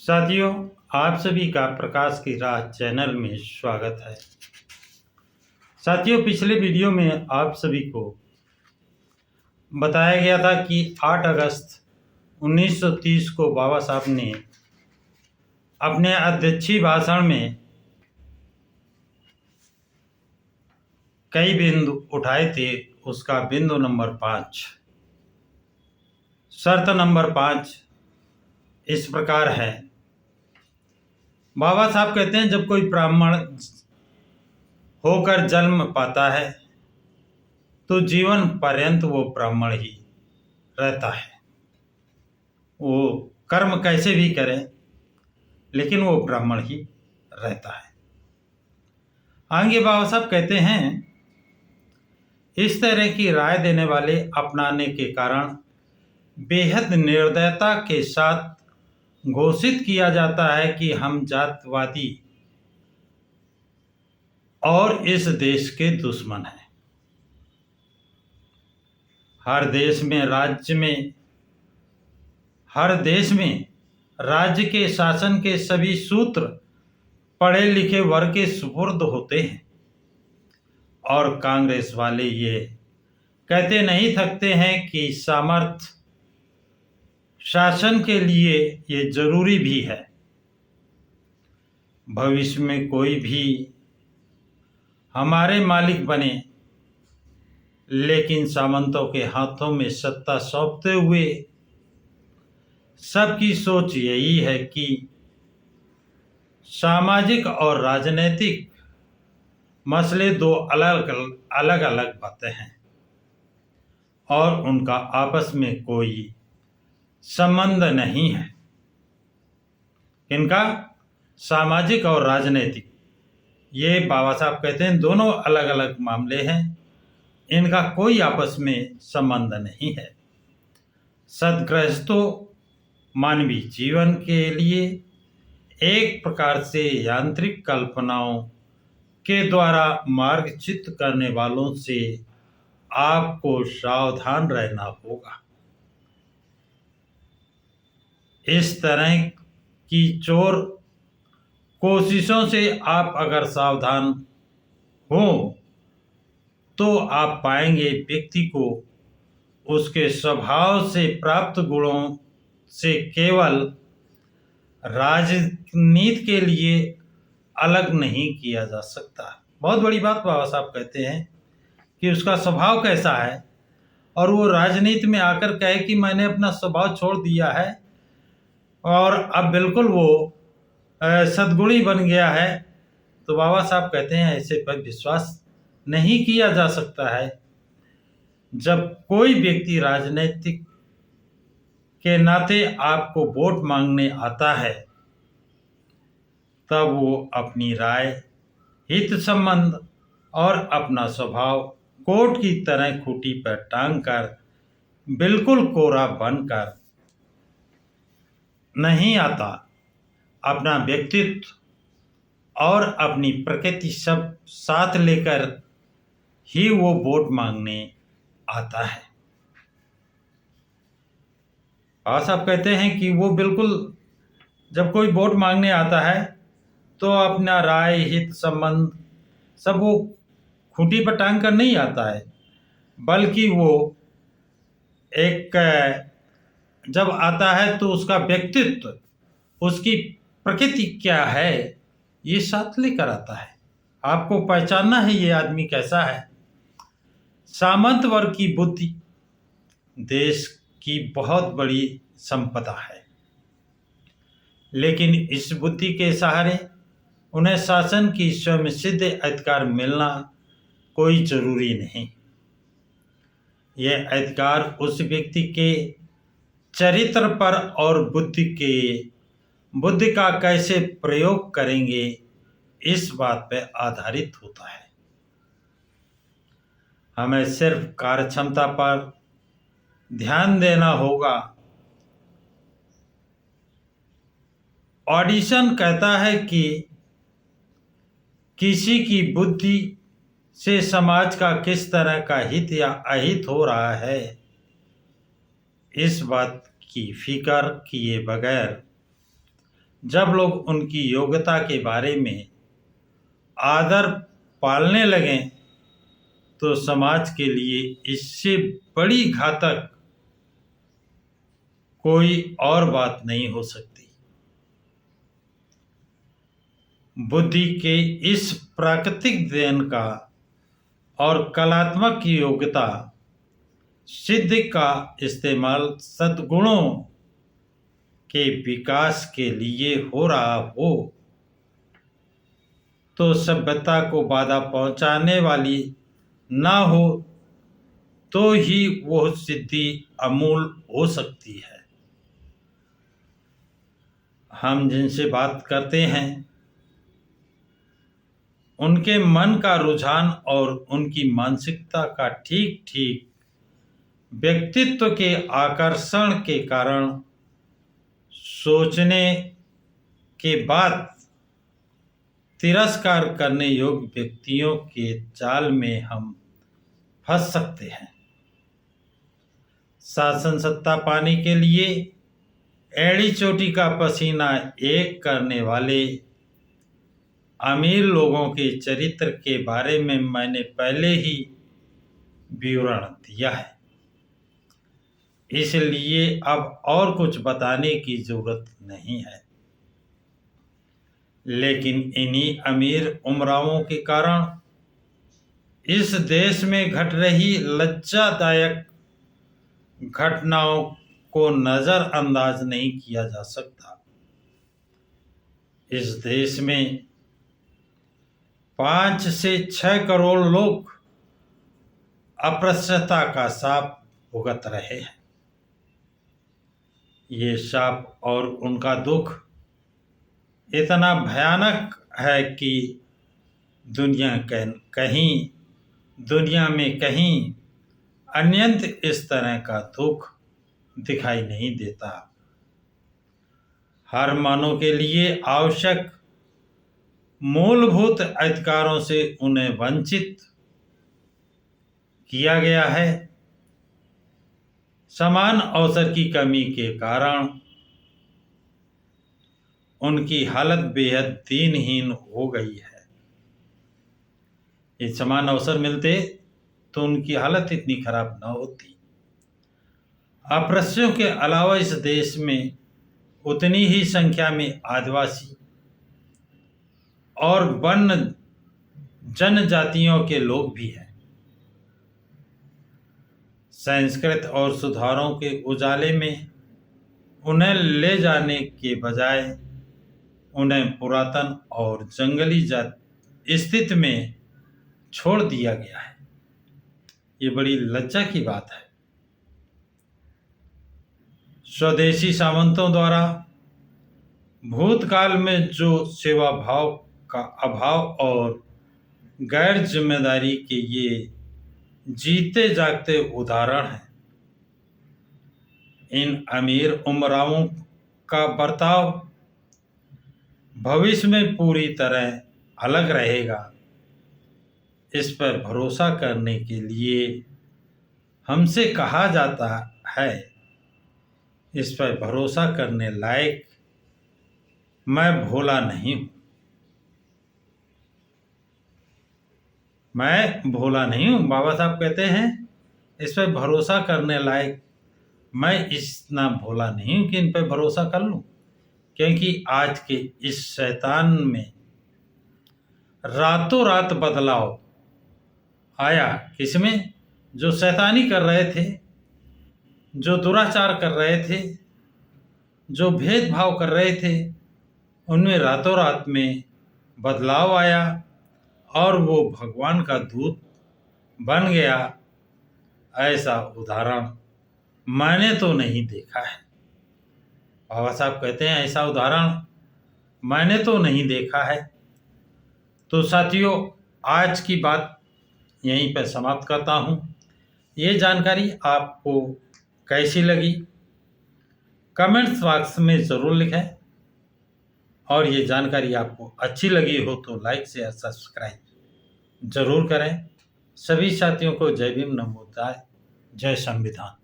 साथियों, आप सभी का प्रकाश की राह चैनल में स्वागत है। साथियों, पिछले वीडियो में आप सभी को बताया गया था कि 8 अगस्त 1930 को बाबा साहब ने अपने अध्यक्षीय भाषण में कई बिंदु उठाए थे। उसका बिंदु नंबर 5, शर्त नंबर 5 इस प्रकार है। बाबा साहब कहते हैं, जब कोई ब्राह्मण होकर जन्म पाता है तो जीवन पर्यंत वो ब्राह्मण ही रहता है। वो कर्म कैसे भी करे, लेकिन वो ब्राह्मण ही रहता है। आगे बाबा साहब कहते हैं, इस तरह की राय देने वाले अपनाने के कारण बेहद निर्दयता के साथ घोषित किया जाता है कि हम जातवादी और इस देश के दुश्मन हैं। हर देश में राज्य के शासन के सभी सूत्र पढ़े लिखे वर्ग के सुपुर्द होते हैं और कांग्रेस वाले ये कहते नहीं थकते हैं कि सामर्थ्य शासन के लिए ये जरूरी भी है। भविष्य में कोई भी हमारे मालिक बने, लेकिन सामंतों के हाथों में सत्ता सौंपते हुए सबकी सोच यही है कि सामाजिक और राजनीतिक मसले दो अलग अलग बातें हैं और उनका आपस में कोई संबंध नहीं है। इनका सामाजिक और राजनीतिक, ये बाबा साहब कहते हैं, दोनों अलग अलग मामले हैं। इनका कोई आपस में संबंध नहीं है। सद्गृहस्थों मानवीय जीवन के लिए एक प्रकार से यांत्रिक कल्पनाओं के द्वारा मार्गचित करने वालों से आपको सावधान रहना होगा। इस तरह की चोर कोशिशों से आप अगर सावधान हो तो आप पाएंगे व्यक्ति को उसके स्वभाव से प्राप्त गुणों से केवल राजनीति के लिए अलग नहीं किया जा सकता। बहुत बड़ी बात बाबा साहब कहते हैं कि उसका स्वभाव कैसा है और वो राजनीति में आकर कहे कि मैंने अपना स्वभाव छोड़ दिया है और अब बिल्कुल वो सद्गुणी बन गया है, तो बाबा साहब कहते हैं ऐसे पर विश्वास नहीं किया जा सकता है। जब कोई व्यक्ति राजनीतिक के नाते आपको वोट मांगने आता है, तब वो अपनी राय, हित संबंध और अपना स्वभाव कोट की तरह खूंटी पर टांग कर बिल्कुल कोरा बनकर नहीं आता। अपना व्यक्तित्व और अपनी प्रकृति सब साथ लेकर ही वो वोट मांगने आता है। साहब कहते हैं कि वो बिल्कुल जब कोई वोट मांगने आता है तो अपना राय, हित संबंध सब वो खूंटी पर टांग कर नहीं आता है, बल्कि वो एक जब आता है तो उसका व्यक्तित्व, उसकी प्रकृति क्या है, ये साथ लेकर आता है। आपको पहचानना है ये आदमी कैसा है। सामंत वर्ग की बुद्धि देश की बहुत बड़ी संपदा है, लेकिन इस बुद्धि के सहारे उन्हें शासन की स्वयं सिद्ध अधिकार मिलना कोई जरूरी नहीं। यह अधिकार उस व्यक्ति के चरित्र पर और बुद्धि का कैसे प्रयोग करेंगे, इस बात पर आधारित होता है। हमें सिर्फ कार्यक्षमता पर ध्यान देना होगा। ऑडिशन कहता है कि किसी की बुद्धि से समाज का किस तरह का हित या अहित हो रहा है, इस बात की फिक्र किए बगैर जब लोग उनकी योग्यता के बारे में आदर पालने लगें तो समाज के लिए इससे बड़ी घातक कोई और बात नहीं हो सकती। बुद्धि के इस प्राकृतिक देन का और कलात्मक योग्यता सिद्धि का इस्तेमाल सद्गुणों के विकास के लिए हो रहा हो तो सभ्यता को बाधा पहुंचाने वाली ना हो तो ही वह सिद्धि अमूल हो सकती है। हम जिनसे बात करते हैं उनके मन का रुझान और उनकी मानसिकता का ठीक ठीक व्यक्तित्व के आकर्षण के कारण सोचने के बाद तिरस्कार करने योग्य व्यक्तियों के जाल में हम फंस सकते हैं। शासन सत्ता पाने के लिए एड़ी चोटी का पसीना एक करने वाले अमीर लोगों के चरित्र के बारे में मैंने पहले ही विवरण दिया है, इसलिए अब और कुछ बताने की जरूरत नहीं है। लेकिन इन्हीं अमीर उमरावों के कारण इस देश में घट रही लज्जादायक घटनाओं को नजरअंदाज नहीं किया जा सकता। इस देश में 5 से 6 करोड़ लोग अस्पृश्यता का शाप भुगत रहे हैं। ये शाप और उनका दुख इतना भयानक है कि दुनिया में कहीं अन्यंत इस तरह का दुख दिखाई नहीं देता। हर मानव के लिए आवश्यक मूलभूत अधिकारों से उन्हें वंचित किया गया है। समान अवसर की कमी के कारण उनकी हालत बेहद दीनहीन हो गई है। ये समान अवसर मिलते तो उनकी हालत इतनी खराब न होती। अस्पृश्यों के अलावा इस देश में उतनी ही संख्या में आदिवासी और वन्य जनजातियों के लोग भी हैं। संस्कृत और सुधारों के उजाले में उन्हें ले जाने के बजाय उन्हें पुरातन और जंगली स्थिति में छोड़ दिया गया है। ये बड़ी लज्जा की बात है। स्वदेशी सामंतों द्वारा भूतकाल में जो सेवा भाव का अभाव और गैर जिम्मेदारी के ये जीते जागते उदाहरण हैं। इन अमीर उमरावों का बर्ताव भविष्य में पूरी तरह अलग रहेगा। इस पर भरोसा करने के लिए हमसे कहा जाता है, इस पर भरोसा करने लायक मैं भोला नहीं हूँ। मैं भोला नहीं हूँ। बाबा साहब कहते हैं इस पर भरोसा करने लायक मैं इतना भोला नहीं हूँ कि इन पर भरोसा कर लूँ। क्योंकि आज के इस शैतान में रातों रात बदलाव आया। किसमें? जो शैतानी कर रहे थे, जो दुराचार कर रहे थे, जो भेदभाव कर रहे थे, उनमें रातों रात में बदलाव आया और वो भगवान का दूत बन गया। ऐसा उदाहरण मैंने तो नहीं देखा है। बाबा साहब कहते हैं ऐसा उदाहरण मैंने तो नहीं देखा है। तो साथियों, आज की बात यहीं पर समाप्त करता हूँ। ये जानकारी आपको कैसी लगी कमेंट्स बॉक्स में ज़रूर लिखें, और ये जानकारी आपको अच्छी लगी हो तो लाइक शेयर सब्सक्राइब ज़रूर करें। सभी साथियों को जय भीम, नमो बुद्धाय, जय संविधान।